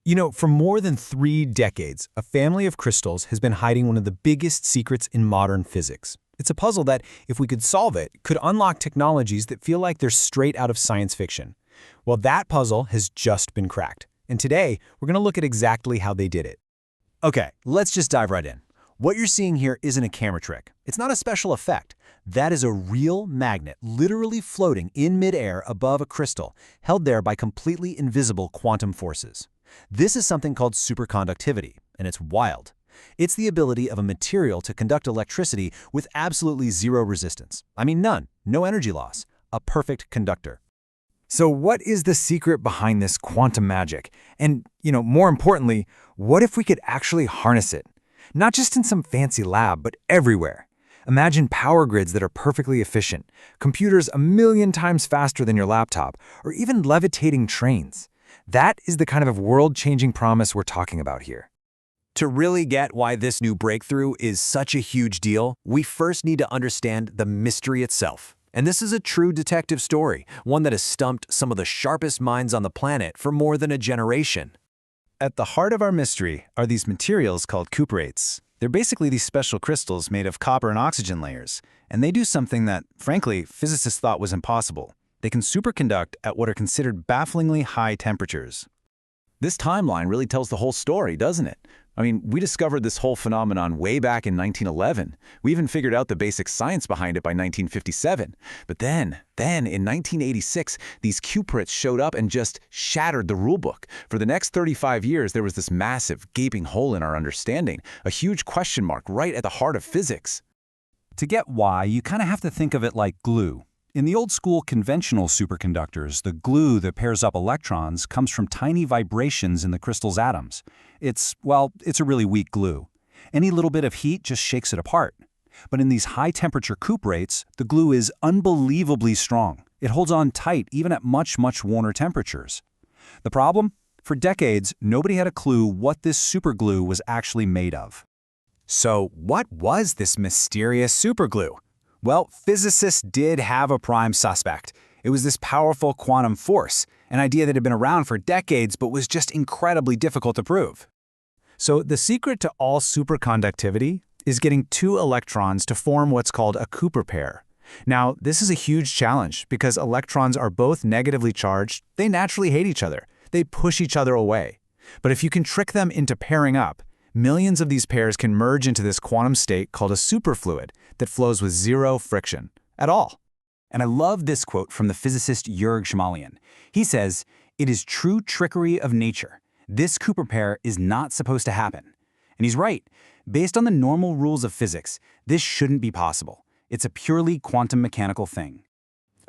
For more than 3 decades, a family of crystals has been hiding one of the biggest secrets in modern physics. It's a puzzle that, if we could solve it, could unlock technologies that feel like they're straight out of science fiction. Well, that puzzle has just been cracked. And today, we're going to look at exactly how they did it. Okay, let's just dive right in. What you're seeing here isn't a camera trick. It's not a special effect. That is a real magnet literally floating in midair above a crystal, held there by completely invisible quantum forces. This is something called superconductivity, and it's wild. It's the ability of a material to conduct electricity with absolutely zero resistance. I mean, none. No energy loss. A perfect conductor. So what is the secret behind this quantum magic? And, more importantly, what if we could actually harness it? Not just in some fancy lab, but everywhere. Imagine power grids that are perfectly efficient, computers 1,000,000 times faster than your laptop, or even levitating trains. That is the kind of world-changing promise we're talking about here. To really get why this new breakthrough is such a huge deal, we first need to understand the mystery itself. And this is a true detective story, one that has stumped some of the sharpest minds on the planet for more than a generation. At the heart of our mystery are these materials called cuprates. They're basically these special crystals made of copper and oxygen layers, and they do something that, frankly, physicists thought was impossible. They can superconduct at what are considered bafflingly high temperatures. This timeline really tells the whole story, doesn't it? I mean, we discovered this whole phenomenon way back in 1911. We even figured out the basic science behind it by 1957. But then in 1986, these cuprates showed up and just shattered the rulebook. For the next 35 years, there was this massive, gaping hole in our understanding, a huge question mark right at the heart of physics. To get why, you kind of have to think of it like glue. In the old-school conventional superconductors, the glue that pairs up electrons comes from tiny vibrations in the crystal's atoms. It's a really weak glue. Any little bit of heat just shakes it apart. But in these high-temperature cuprates, the glue is unbelievably strong. It holds on tight even at much, much warmer temperatures. The problem? For decades, nobody had a clue what this superglue was actually made of. So what was this mysterious superglue? Well, physicists did have a prime suspect. It was this powerful quantum force, an idea that had been around for decades but was just incredibly difficult to prove. So the secret to all superconductivity is getting 2 electrons to form what's called a Cooper pair. Now, this is a huge challenge because electrons are both negatively charged. They naturally hate each other. They push each other away. But if you can trick them into pairing up, millions of these pairs can merge into this quantum state called a superfluid that flows with zero friction at all. And I love this quote from the physicist Jurg Schmallian. He says, "It is true trickery of nature. This Cooper pair is not supposed to happen." And he's right. Based on the normal rules of physics, this shouldn't be possible. It's a purely quantum mechanical thing.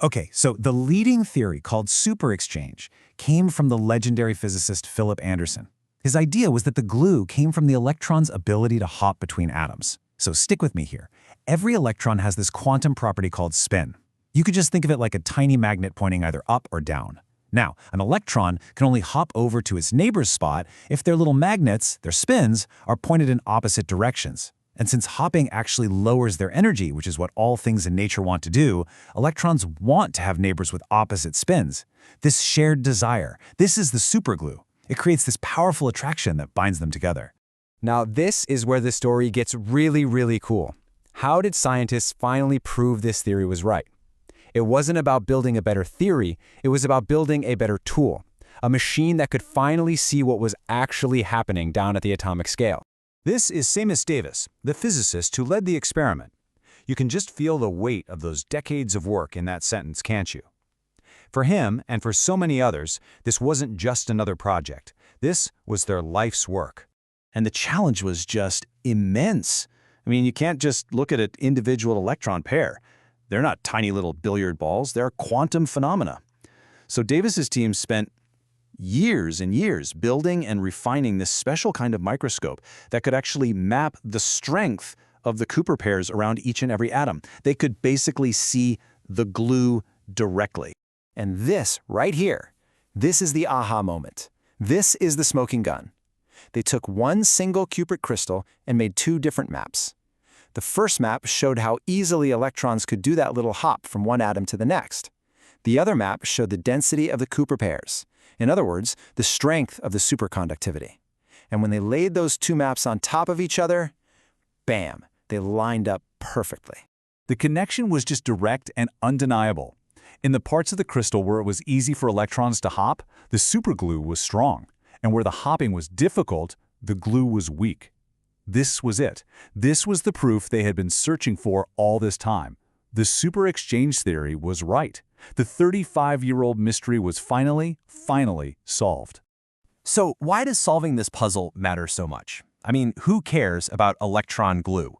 Okay, so the leading theory called superexchange came from the legendary physicist Philip Anderson. His idea was that the glue came from the electron's ability to hop between atoms. So stick with me here. Every electron has this quantum property called spin. You could just think of it like a tiny magnet pointing either up or down. Now, an electron can only hop over to its neighbor's spot if their little magnets, their spins, are pointed in opposite directions. And since hopping actually lowers their energy, which is what all things in nature want to do, electrons want to have neighbors with opposite spins. This shared desire, this is the superglue. It creates this powerful attraction that binds them together. Now, this is where the story gets really, really cool. How did scientists finally prove this theory was right? It wasn't about building a better theory, it was about building a better tool, a machine that could finally see what was actually happening down at the atomic scale. This is Seamus Davis, the physicist who led the experiment. You can just feel the weight of those decades of work in that sentence, can't you? For him, and for so many others, this wasn't just another project. This was their life's work. And the challenge was just immense. I mean, you can't just look at an individual electron pair. They're not tiny little billiard balls, they're quantum phenomena. So Davis's team spent years and years building and refining this special kind of microscope that could actually map the strength of the Cooper pairs around each and every atom. They could basically see the glue directly. And this right here, this is the aha moment. This is the smoking gun. They took one single cupric crystal and made 2 different maps. The first map showed how easily electrons could do that little hop from one atom to the next. The other map showed the density of the Cooper pairs. In other words, the strength of the superconductivity. And when they laid those two maps on top of each other, bam, they lined up perfectly. The connection was just direct and undeniable. In the parts of the crystal where it was easy for electrons to hop, the superglue was strong, and where the hopping was difficult, the glue was weak. This was it. This was the proof they had been searching for all this time. The super exchange theory was right. The 35-year-old mystery was finally solved. So why does solving this puzzle matter so much? I mean, who cares about electron glue?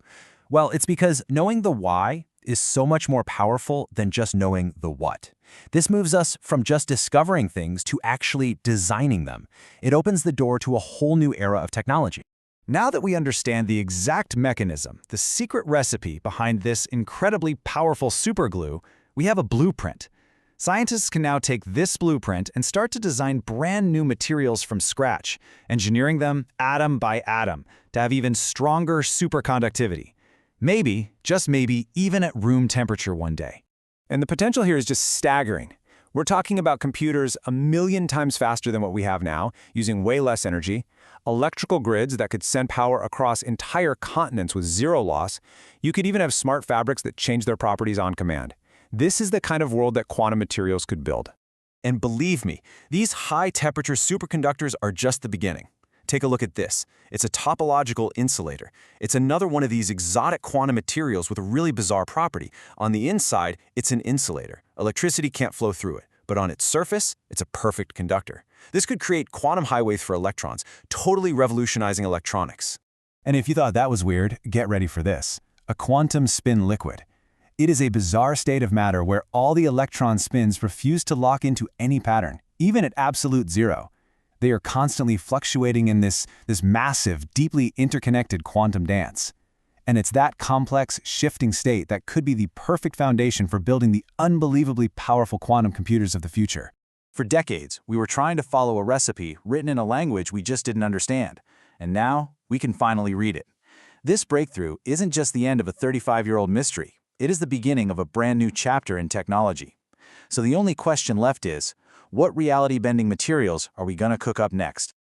Well, it's because knowing the why is so much more powerful than just knowing the what. This moves us from just discovering things to actually designing them. It opens the door to a whole new era of technology. Now that we understand the exact mechanism, the secret recipe behind this incredibly powerful superglue, we have a blueprint. Scientists can now take this blueprint and start to design brand new materials from scratch, engineering them atom by atom to have even stronger superconductivity. Maybe, just maybe, even at room temperature one day. And the potential here is just staggering. We're talking about computers 1,000,000 times faster than what we have now, using way less energy, electrical grids that could send power across entire continents with zero loss. You could even have smart fabrics that change their properties on command. This is the kind of world that quantum materials could build. And believe me, these high-temperature superconductors are just the beginning. Take a look at this. It's a topological insulator. It's another one of these exotic quantum materials with a really bizarre property. On the inside, it's an insulator. Electricity can't flow through it. But on its surface, it's a perfect conductor. This could create quantum highways for electrons, totally revolutionizing electronics. And if you thought that was weird, get ready for this. A quantum spin liquid. It is a bizarre state of matter where all the electron spins refuse to lock into any pattern, even at absolute zero. They are constantly fluctuating in this massive, deeply interconnected quantum dance. And it's that complex, shifting state that could be the perfect foundation for building the unbelievably powerful quantum computers of the future. For decades, we were trying to follow a recipe written in a language we just didn't understand, and now we can finally read it. This breakthrough isn't just the end of a 35-year-old mystery. It is the beginning of a brand new chapter in technology. So the only question left is, what reality-bending materials are we going to cook up next?